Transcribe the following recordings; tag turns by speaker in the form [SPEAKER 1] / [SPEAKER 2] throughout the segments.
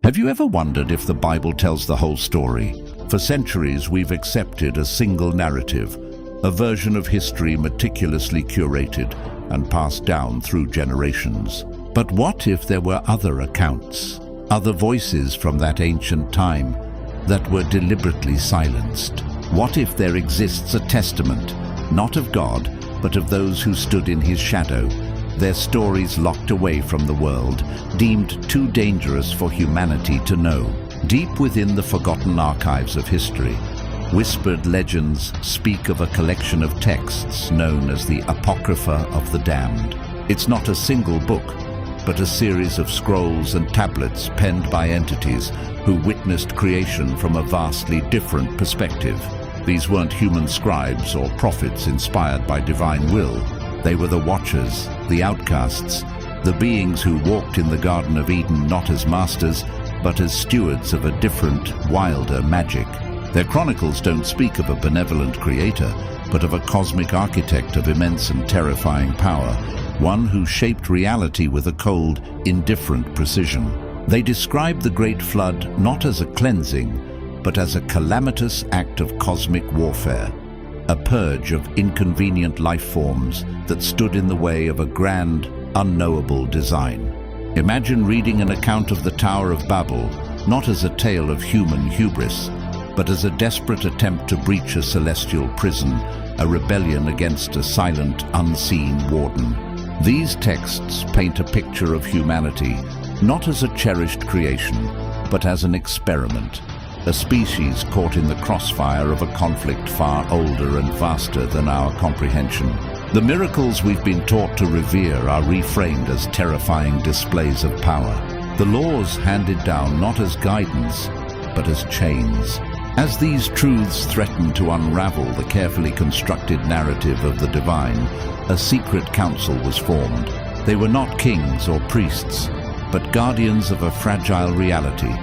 [SPEAKER 1] Have you ever wondered if the Bible tells the whole story? For centuries, we've accepted a single narrative, a version of history meticulously curated and passed down through generations. But what if there were other accounts, other voices from that ancient time that were deliberately silenced? What if there exists a testament, not of God, but of those who stood in his shadow, their stories locked away from the world, deemed too dangerous for humanity to know? Deep within the forgotten archives of history, whispered legends speak of a collection of texts known as the Apocrypha of the Damned. It's not a single book, but a series of scrolls and tablets penned by entities who witnessed creation from a vastly different perspective. These weren't human scribes or prophets inspired by divine will. They were the watchers, the outcasts, the beings who walked in the Garden of Eden not as masters, but as stewards of a different, wilder magic. Their chronicles don't speak of a benevolent creator, but of a cosmic architect of immense and terrifying power, one who shaped reality with a cold, indifferent precision. They describe the Great Flood not as a cleansing, but as a calamitous act of cosmic warfare, a purge of inconvenient life forms that stood in the way of a grand, unknowable design. Imagine reading an account of the Tower of Babel, not as a tale of human hubris, but as a desperate attempt to breach a celestial prison, a rebellion against a silent, unseen warden. These texts paint a picture of humanity, not as a cherished creation, but as an experiment, a species caught in the crossfire of a conflict far older and vaster than our comprehension. The miracles we've been taught to revere are reframed as terrifying displays of power. The laws handed down not as guidance, but as chains. As these truths threatened to unravel the carefully constructed narrative of the divine, a secret council was formed. They were not kings or priests, but guardians of a fragile reality,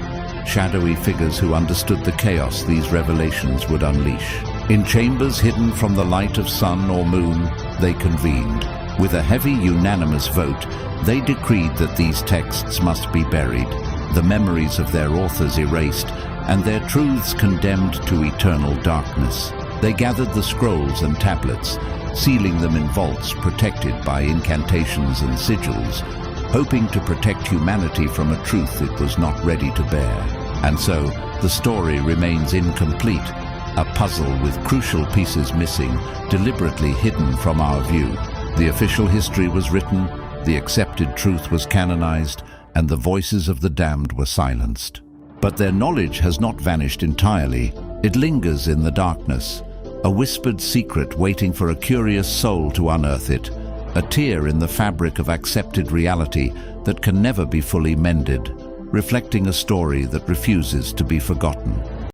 [SPEAKER 1] shadowy figures who understood the chaos these revelations would unleash. In chambers hidden from the light of sun or moon, they convened. With a heavy unanimous vote, they decreed that these texts must be buried, the memories of their authors erased, and their truths condemned to eternal darkness. They gathered the scrolls and tablets, sealing them in vaults protected by incantations and sigils, hoping to protect humanity from a truth it was not ready to bear. And so, the story remains incomplete, a puzzle with crucial pieces missing, deliberately hidden from our view. The official history was written, the accepted truth was canonized, and the voices of the damned were silenced. But their knowledge has not vanished entirely. It lingers in the darkness, a whispered secret waiting for a curious soul to unearth it, a tear in the fabric of accepted reality that can never be fully mended, reflecting a story that refuses to be forgotten.